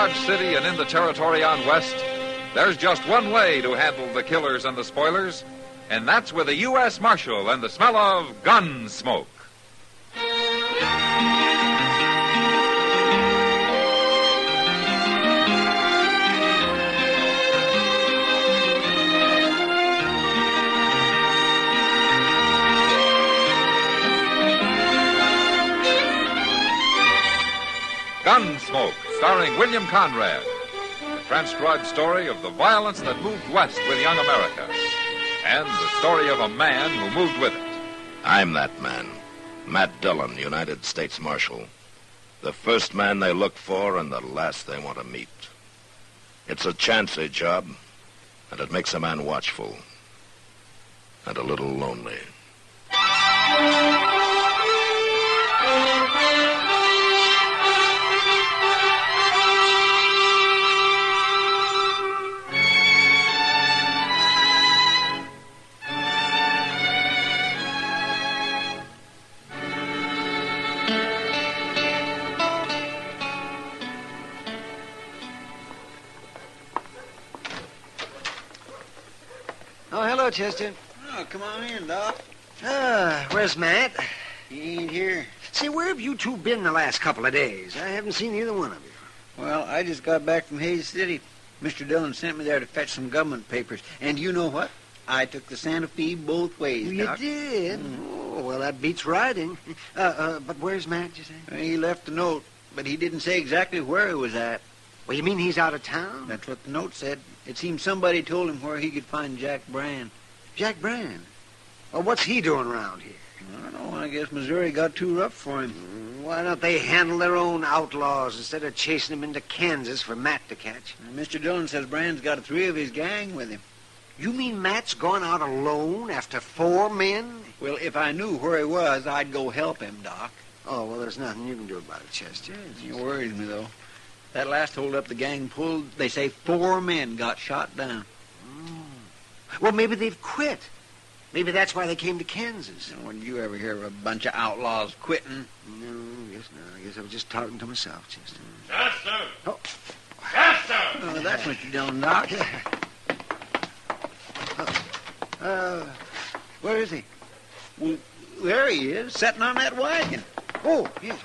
Dodge City and in the territory on West, there's just one way to handle the killers and the spoilers, and that's with a U.S. Marshal and the smell of Gunsmoke. Gunsmoke, starring William Conrad. The transcribed story of the violence that moved west with young America. And the story of a man who moved with it. I'm that man. Matt Dillon, United States Marshal. The first man they look for and the last they want to meet. It's a chancy job, and it makes a man watchful. And a little lonely. Oh, hello, Chester. Oh, come on in, Doc. Where's Matt? He ain't here. Say, where have you two been the last couple of days? I haven't seen either one of you. Well, I just got back from Hayes City. Mr. Dillon sent me there to fetch some government papers. And you know what? I took the Santa Fe both ways, You Doc. did? Oh, well, that beats riding. But where's Matt, you say? He left a note, but he didn't say exactly where he was at. Well, you mean he's out of town? That's what the note said. It seemed somebody told him where he could find Jack Brand. Jack Brand? Well, what's he doing around here? I don't know. I guess Missouri got too rough for him. Why don't they handle their own outlaws instead of chasing them into Kansas for Matt to catch? And Mr. Dillon says Brand's got 3 of his gang with him. You mean Matt's gone out alone after 4 men? Well, if I knew where he was, I'd go help him, Doc. Oh, well, there's nothing you can do about it, Chester. It worries me, though. That last holdup the gang pulled, they say 4 men got shot down. Well, maybe they've quit. Maybe that's why they came to Kansas. When you ever hear of a bunch of outlaws quitting? No, I guess not. I guess I was just talking to myself, Chester. Chester! Oh. Chester! Oh, that's Mr. Dillon, Doc. Where is he? Well, there he is, sitting on that wagon. Oh, yes.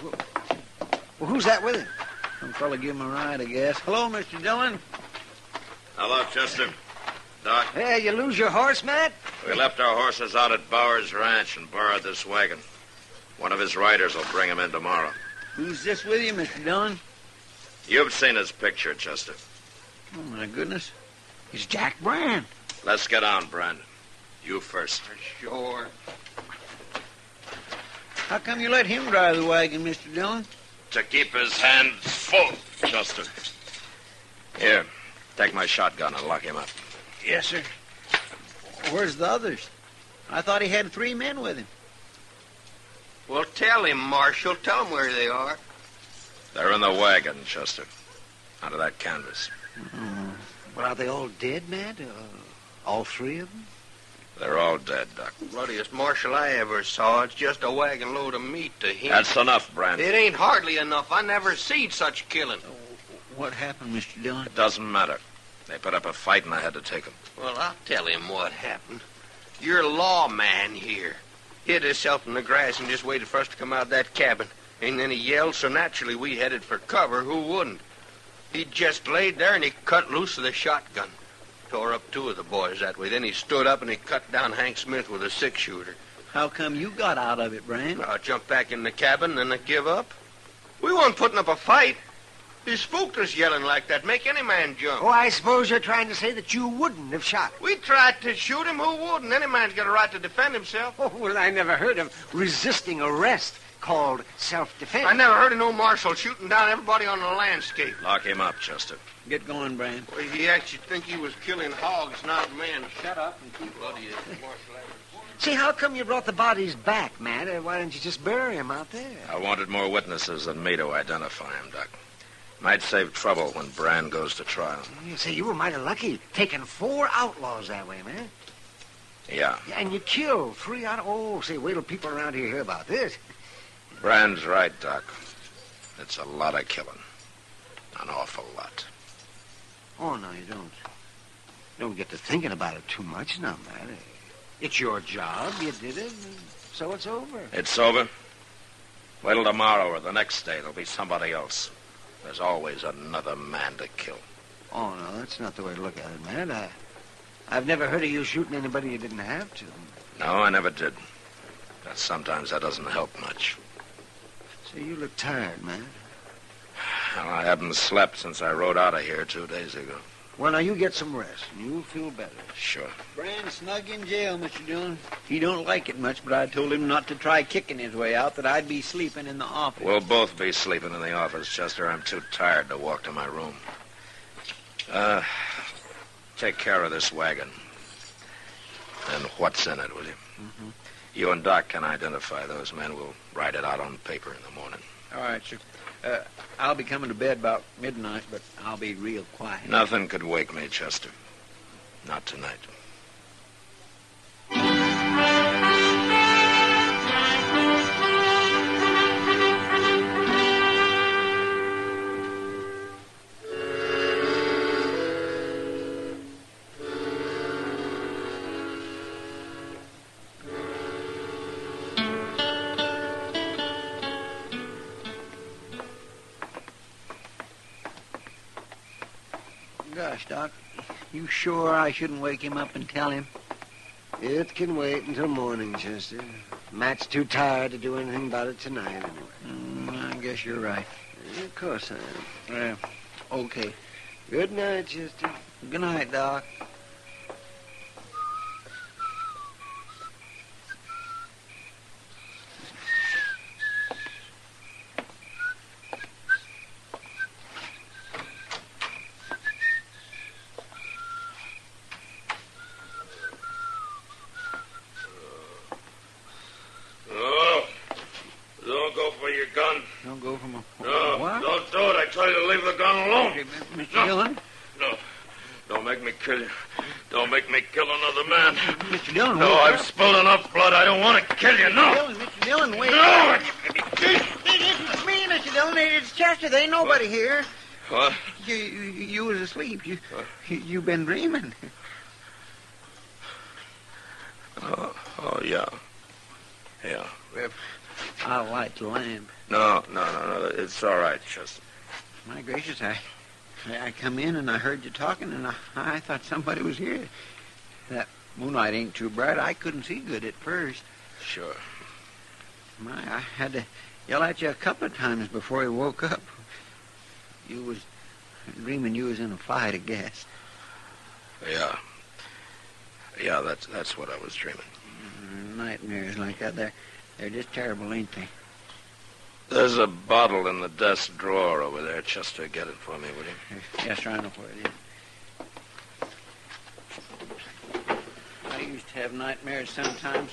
Well, who's that with him? Some fella give him a ride, I guess. Hello, Mr. Dillon. Hello, Chester. Doc, Hey, you lose your horse, Matt? we left our horses out at Bowers Ranch and borrowed this wagon. One of his riders will bring him in tomorrow. Who's this with you, Mr. Dillon? You've seen his picture, Chester. Oh, my goodness. It's Jack Brand. Let's get on, Brandon. You first. Sure. How come you let him drive the wagon, Mr. Dillon? To keep his hands full, Chester. Here, take my shotgun and lock him up. Yes, sir. Where's the others? I thought he had 3 men with him. Well, tell him, Marshal. Tell him where they are. They're in the wagon, Chester. Out of that canvas. Well, are they all dead, Matt? All 3 of them? They're all dead, Doc. Bloodiest marshal I ever saw. It's just a wagon load of meat to him. That's enough, Brandon. It ain't hardly enough. I never seen such killing. What happened, Mr. Dillon? It doesn't matter. They put up a fight and I had to take them. Well, I'll tell him what happened. Your lawman here hid himself in the grass and just waited for us to come out of that cabin. And then he yelled, so naturally we headed for cover. Who wouldn't? He just laid there and he cut loose with a shotgun. Tore up 2 of the boys that way. Then he stood up and he cut down Hank Smith with a 6-shooter. How come you got out of it, Brand? I jumped back in the cabin and I give up. We weren't putting up a fight. He spooked us yelling like that. Make any man jump. Oh, I suppose you're trying to say that you wouldn't have shot him. We tried to shoot him. Who wouldn't? Any man's got a right to defend himself. Oh, well, I never heard of resisting arrest called self-defense. I never heard of no marshal shooting down everybody on the landscape. Lock him up, Chester. Get going, Brand. Well, he actually think he was killing hogs, not men. Shut up and keep bloody, Marshal. See, how come you brought the bodies back, Matt? Why didn't you just bury them out there? I wanted more witnesses than me to identify him, Doc. Might save trouble when Brand goes to trial. Say, you were mighty lucky taking 4 outlaws that way, man. Yeah. And you killed 3 out of... Oh, say, wait till people around here hear about this. Brand's right, Doc. It's a lot of killing. An awful lot. Oh, no, you don't. Don't get to thinking about it too much now, Matt. It's your job. You did it, and so it's over. It's over? Wait till tomorrow or the next day. There'll be somebody else. There's always another man to kill. Oh, no, that's not the way to look at it, Matt. I've never heard of you shooting anybody you didn't have to. No, I never did. But sometimes that doesn't help much. So you look tired, man. Well, I haven't slept since I rode out of here 2 days ago. Well, now you get some rest, and you'll feel better. Sure. Brand's snug in jail, Mr. Dillon. He don't like it much, but I told him not to try kicking his way out, that I'd be sleeping in the office. We'll both be sleeping in the office, Chester. I'm too tired to walk to my room. Take care of this wagon. And what's in it, will you? Mm-hmm. You and Doc can identify those men. We'll write it out on paper in the morning. All right, sir. I'll be coming to bed about midnight, but I'll be real quiet. Nothing could wake me, Chester. Not tonight. Gosh, Doc, you sure I shouldn't wake him up and tell him? It can wait until morning, Chester. Matt's too tired to do anything about it tonight, anyway. I guess you're right. Of course I am. Okay. Good night, Chester. Good night, Doc. Don't go from a... No, What? don't do it. I tell you to leave the gun alone. Mr. Dillon? No. Don't make me kill you. Don't make me kill another man. Mr. Dillon, No, I've spilled enough blood. I don't want to kill you. No. Mr. Dillon, wait. No. It's me, Mr. Dillon. It's Chester. There ain't nobody here. What? You was asleep. You've been dreaming. Oh, yeah. Yeah. I'll light the lamp. No. It's all right, Chester. My gracious, I come in and I heard you talking, and I thought somebody was here. That moonlight ain't too bright. I couldn't see good at first. Sure. I had to yell at you a couple of times before you woke up. You was dreaming you was in a fight, I guess. Yeah. Yeah, that's what I was dreaming. Nightmares like that, they're just terrible, ain't they? There's a bottle in the desk drawer over there. Chester, get it for me, will you? Yes, sir, I know where it is. I used to have nightmares sometimes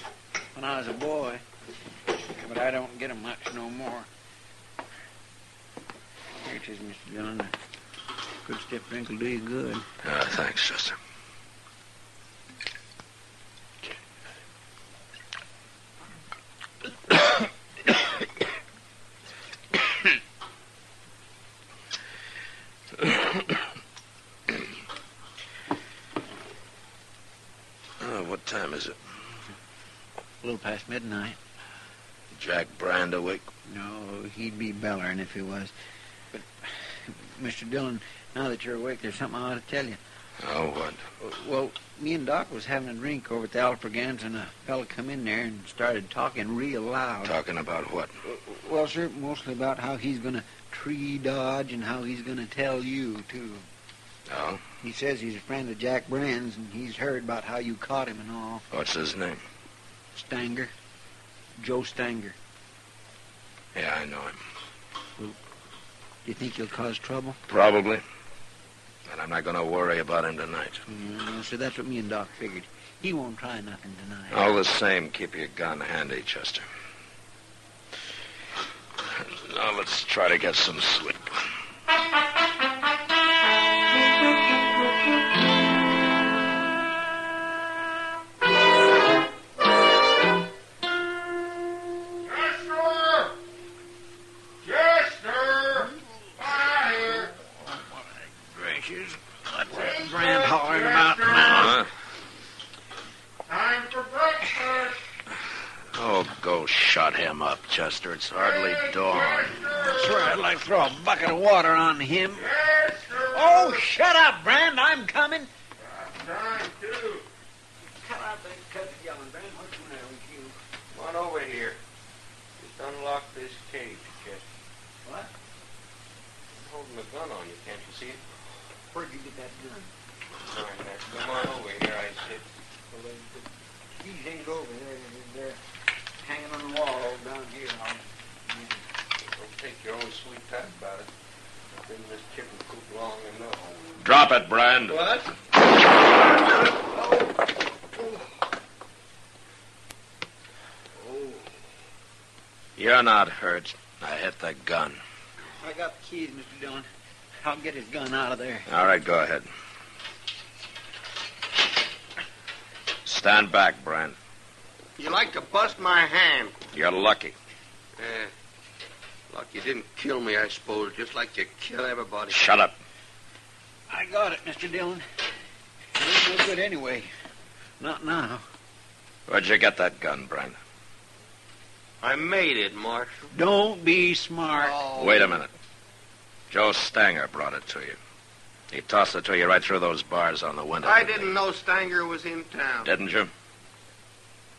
when I was a boy, but I don't get 'em much no more. Here it is, Mr. Dillon. A good stiff drink will do you good. Thanks, Chester. What time is it? A little past midnight. Jack Brand awake? No, he'd be bellering if he was. But, Mr. Dillon, now that you're awake, there's something I ought to tell you. Oh, what? Well, me and Doc was having a drink over at the Alfregans, and a fella come in there and started talking real loud. Talking about what? Well, sir, mostly about how he's going to tree dodge and how he's going to tell you, too. Oh? He says he's a friend of Jack Brand's, and he's heard about how you caught him and all. What's his name? Stanger. Joe Stanger. Yeah, I know him. Do you think he'll cause trouble? Probably. But I'm not going to worry about him tonight. No, sir, that's what me and Doc figured. He won't try nothing tonight. All the same, keep your gun handy, Chester. Now let's try to get some sleep. shut him up, Chester. It's hardly dawn. I swear I'd like to throw a bucket of water on him. Oh, shut up, Brand. I'm coming. Time, too. Cut out the cut yelling, Brand. What's the matter with you? Come on over here. Just unlock this cage, Chester. What? I'm holding a gun on you. Can't you see it? Where'd you get that gun? All right, now, come on over here, I said. Well, the keys ain't over there. They're hanging on the wall down here. Don't take your own sweet time about it. I've been in this chicken coop long enough. Drop it, Brand. What? You're not hurt. I hit the gun. I got the keys, Mr. Dillon. I'll get his gun out of there. All right, go ahead. Stand back, Brand. You like to bust my hand. You're lucky. Luck you didn't kill me, I suppose, just like you kill everybody. Shut up. I got it, Mr. Dillon. It ain't no good anyway. Not now. Where'd you get that gun, Brand? I made it, Marshal. Don't be smart. Oh. Wait a minute. Joe Stanger brought it to you. He tossed it to you right through those bars on the window. I didn't know Stanger was in town. Didn't you?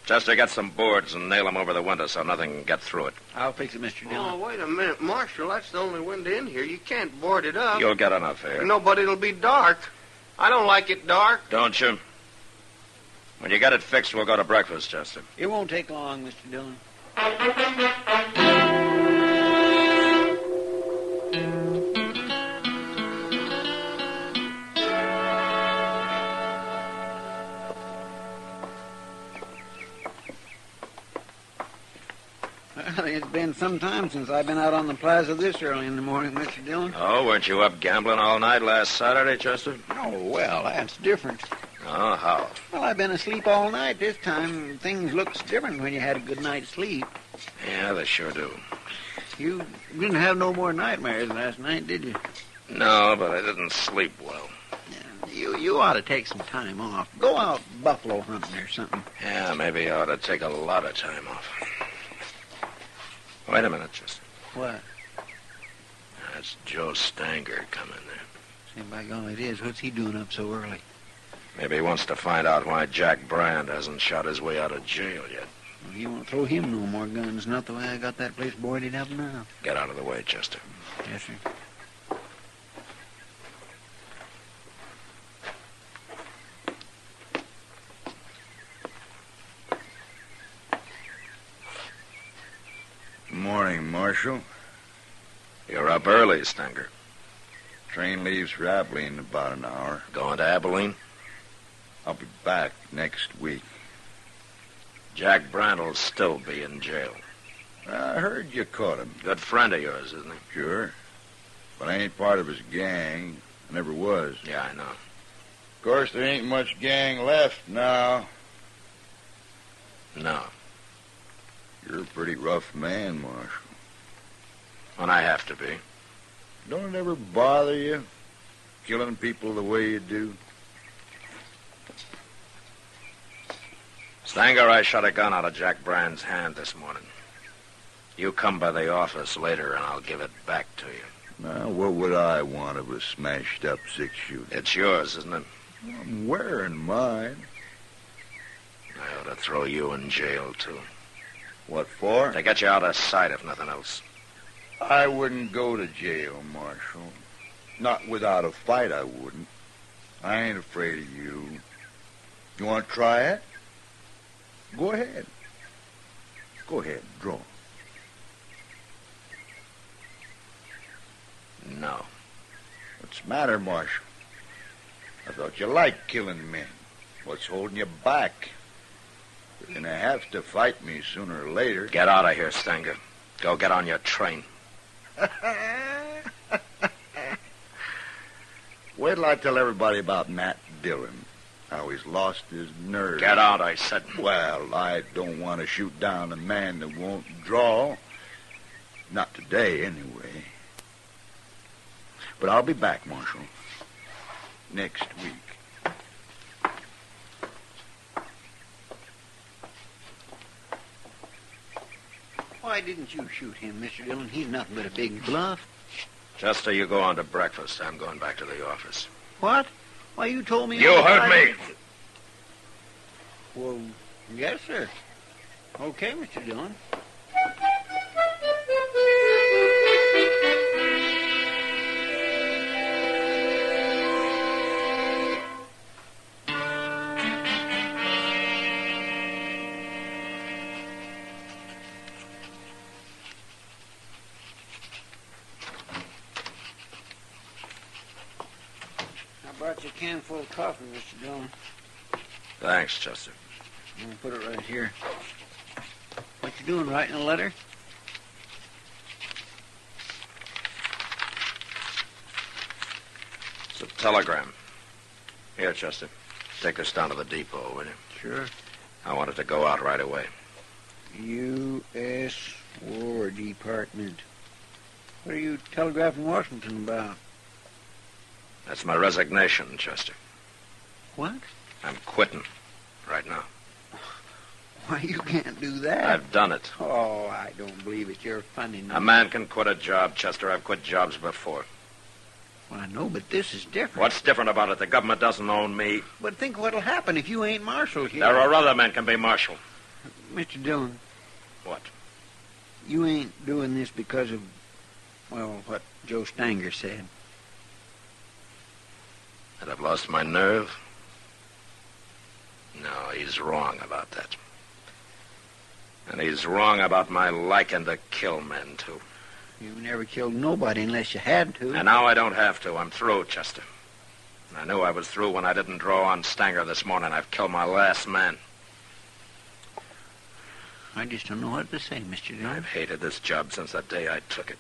Chester, get some boards and nail them over the window so nothing can get through it. I'll fix it, Mr. Dillon. Oh, wait a minute, Marshal. That's the only window in here. You can't board it up. You'll get enough air. Nobody'll be dark. I don't like it dark. Don't you? When you get it fixed, we'll go to breakfast, Chester. It won't take long, Mr. Dillon. Well, it's been some time since I've been out on the plaza this early in the morning, Mr. Dillon. Oh, weren't you up gambling all night last Saturday, Chester? Oh, well, that's different. Oh, how? Well, I've been asleep all night this time. Things looks different when you had a good night's sleep. Yeah, they sure do. You didn't have no more nightmares last night, did you? No, but I didn't sleep well. You ought to take some time off. Go out buffalo hunting or something. Yeah, maybe I ought to take a lot of time off. Wait a minute, Chester. What? That's Joe Stanger coming there. Say, by golly, it is. What's he doing up so early? Maybe he wants to find out why Jack Brand hasn't shot his way out of jail yet. Well, he won't throw him no more guns. Not the way I got that place boarded up now. Get out of the way, Chester. Yes, sir. Morning, Marshal. You're up early, Stanger. Train leaves for Abilene in about an hour. Going to Abilene? I'll be back next week. Jack Brand will still be in jail. I heard you caught him. Good friend of yours, isn't he? Sure. But I ain't part of his gang. I never was. Yeah, I know. Of course, there ain't much gang left now. No. You're a pretty rough man, Marshal. When I have to be. Don't it ever bother you, killing people the way you do? Stanger, I shot a gun out of Jack Brand's hand this morning. You come by the office later and I'll give it back to you. Now, what would I want of a smashed-up six-shooter? It's yours, isn't it? I'm wearing mine. I ought to throw you in jail, too. What for? To get you out of sight, if nothing else. I wouldn't go to jail, Marshal. Not without a fight, I wouldn't. I ain't afraid of you. You want to try it? Go ahead. Go ahead, draw. No. What's the matter, Marshal? I thought you liked killing men. What's holding you back? You're going to have to fight me sooner or later. Get out of here, Stanger. Go get on your train. Wait till I tell everybody about Matt Dillon. How he's lost his nerve. Get out, I said. Well, I don't want to shoot down a man that won't draw. Not today, anyway. But I'll be back, Marshal. Next week. why didn't you shoot him, Mr. Dillon? He's nothing but a big bluff. Chester, you go on to breakfast. I'm going back to the office. What? Why, you told me... You heard me! Well, yes, sir. Okay, Mr. Dillon. I brought you a can full of coffee, Mr. Dillon. Thanks, Chester. I'm going to put it right here. What you doing, writing a letter? It's a telegram. Here, Chester. Take this down to the depot, will you? Sure. I want it to go out right away. U.S. War Department. What are you telegraphing Washington about? That's my resignation, Chester. What? I'm quitting right now. Why, you can't do that. I've done it. Oh, I don't believe it. You're funny. A man can quit a job, Chester. I've quit jobs before. Well, I know, but this is different. What's different about it? The government doesn't own me. But think what'll happen if you ain't marshal here. There are other men can be marshal. Mr. Dillon. What? You ain't doing this because of, well, what Joe Stanger said. That I've lost my nerve? No, he's wrong about that. And he's wrong about my liking to kill men, too. You never killed nobody unless you had to. And now I don't have to. I'm through, Chester. I knew I was through when I didn't draw on Stanger this morning. I've killed my last man. I just don't know what to say, Mr. Dillon. I've hated this job since the day I took it.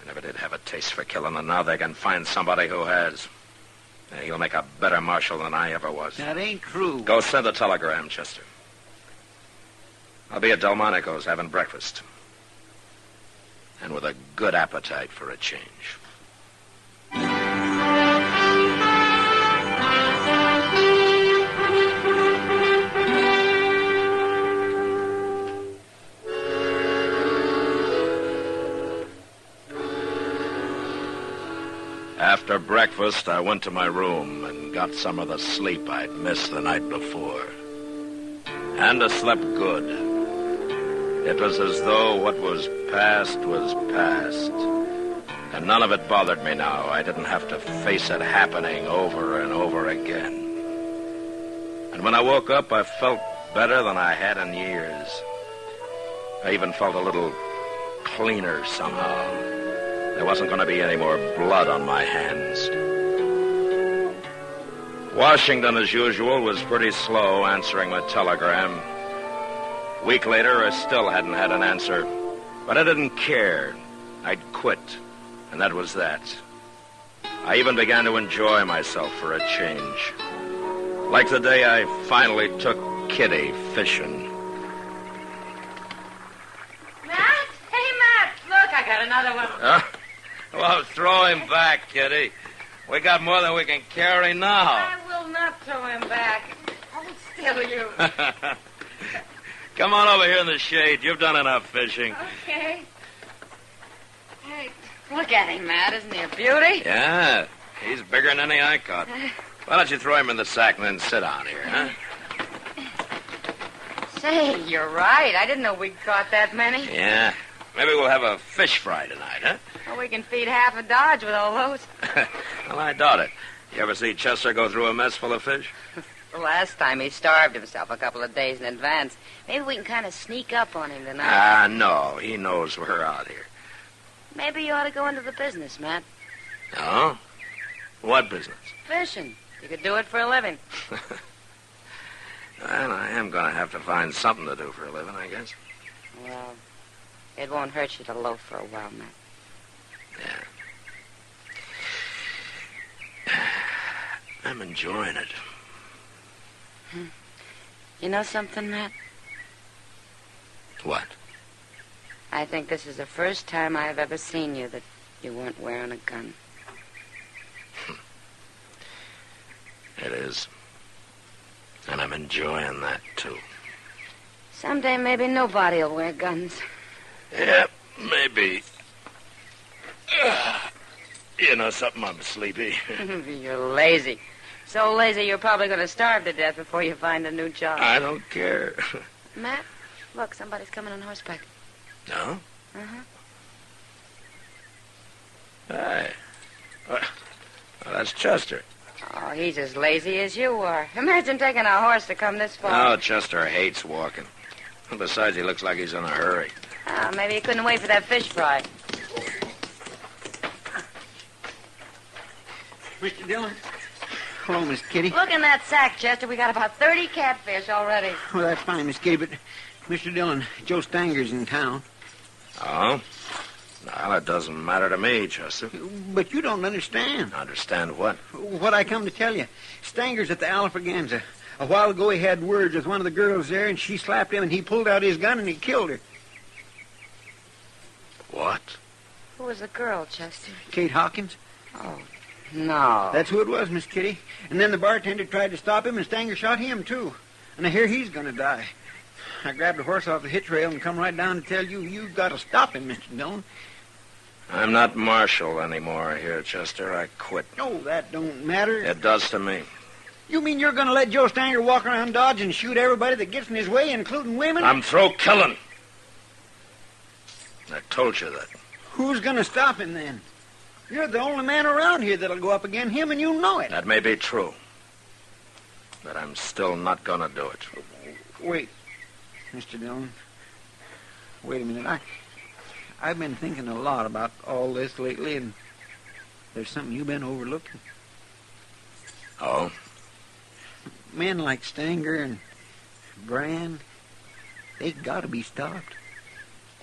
I never did have a taste for killing, and now they can find somebody who has. And he'll make a better marshal than I ever was. That ain't true. Go send a telegram, Chester. I'll be at Delmonico's having breakfast. And with a good appetite for a change. After breakfast, I went to my room and got some of the sleep I'd missed the night before. And I slept good. It was as though what was past, and none of it bothered me now. I didn't have to face it happening over and over again. And when I woke up, I felt better than I had in years. I even felt a little cleaner somehow. There wasn't going to be any more blood on my hands. Washington, as usual, was pretty slow answering my telegram. A week later, I still hadn't had an answer. But I didn't care. I'd quit, and that was that. I even began to enjoy myself for a change. Like the day I finally took Kitty fishing. Matt? Hey, Matt, look, I got another one. Well, throw him back, Kitty. We got more than we can carry now. I will not throw him back. Hold still, you. Come on over here in the shade. You've done enough fishing. Okay. Hey, look at him, Matt. Isn't he a beauty? Yeah, he's bigger than any I caught. Why don't you throw him in the sack and then sit down here, huh? Say, you're right. I didn't know we'd caught that many. Yeah. Maybe we'll have a fish fry tonight, huh? Well, we can feed half a Dodge with all those. Well, I doubt it. You ever see Chester go through a mess full of fish? The last time he starved himself a couple of days in advance. Maybe we can kind of sneak up on him tonight. No. He knows we're out here. Maybe you ought to go into the business, Matt. Oh? What business? Fishing. You could do it for a living. Well, I am going to have to find something to do for a living, I guess. Well, it won't hurt you to loaf for a while, Matt. Yeah. I'm enjoying it. You know something, Matt? What? I think this is the first time I've ever seen you that you weren't wearing a gun. It is. And I'm enjoying that, too. Someday maybe nobody will wear guns. Yeah, maybe. You know something? I'm sleepy. You're lazy. So lazy you're probably going to starve to death before you find a new job. I don't care. Matt, look, somebody's coming on horseback. No? Uh-huh. Hey. Well, that's Chester. Oh, he's as lazy as you are. Imagine taking a horse to come this far. Oh, Chester hates walking. Besides, he looks like he's in a hurry. Oh, maybe he couldn't wait for that fish fry. Mr. Dillon. Hello, Miss Kitty. Look in that sack, Chester. We got about 30 catfish already. Well, that's fine, Miss Kitty, but Mr. Dillon, Joe Stanger's in town. Oh? Well, it doesn't matter to me, Chester. But you don't understand. Understand what? What I come to tell you. Stanger's at the Alfraganza. A while ago he had words with one of the girls there, and she slapped him, and he pulled out his gun, and he killed her. What? Who was the girl, Chester? Kate Hawkins. Oh, no. That's who it was, Miss Kitty. And then the bartender tried to stop him, and Stanger shot him, too. And I hear he's going to die. I grabbed the horse off the hitch rail and come right down to tell you, you've got to stop him, Mr. Dillon. I'm not marshal anymore here, Chester. I quit. Oh, that don't matter. It does to me. You mean you're going to let Joe Stanger walk around Dodge and shoot everybody that gets in his way, including women? I'm through killing. I told you that. Who's going to stop him, then? You're the only man around here that'll go up against him, and you know it. That may be true. But I'm still not going to do it. Wait, Mr. Dillon. Wait a minute. I've been thinking a lot about all this lately, and there's something you've been overlooking. Oh? Men like Stanger and Brand, they got to be stopped.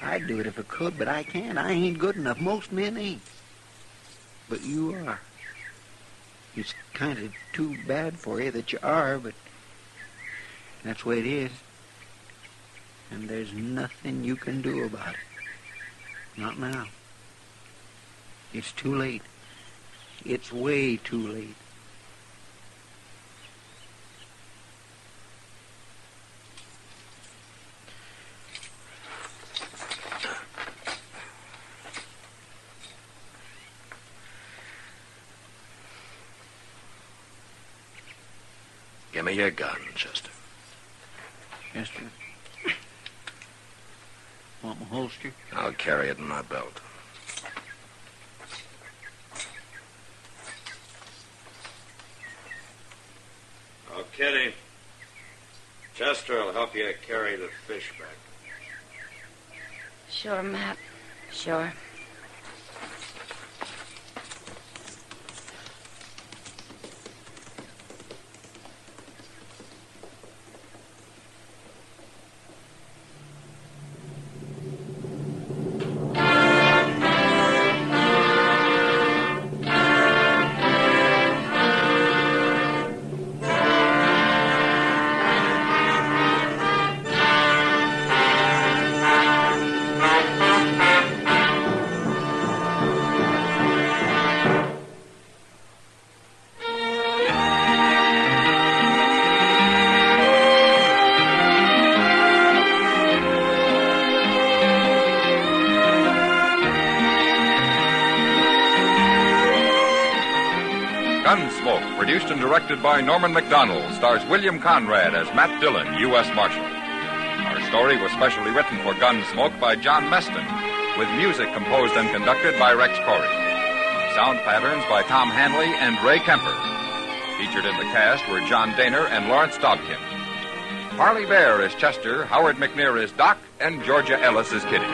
I'd do it if I could, but I can't. I ain't good enough. Most men ain't. But you are. It's kind of too bad for you that you are, but that's the way it is. And there's nothing you can do about it. Not now. It's too late. It's way too late. Give me your gun, Chester. Chester. Want my holster? I'll carry it in my belt. Oh, Kitty. Chester will help you carry the fish back. Sure, Matt. Sure. Gunsmoke, produced and directed by Norman MacDonald, stars William Conrad as Matt Dillon, U.S. Marshal. Our story was specially written for Gunsmoke by John Meston, with music composed and conducted by Rex Corey. Sound patterns by Tom Hanley and Ray Kemper. Featured in the cast were John Daner and Lawrence Dobkin. Parley Bear is Chester, Howard McNear is Doc, and Georgia Ellis is Kitty.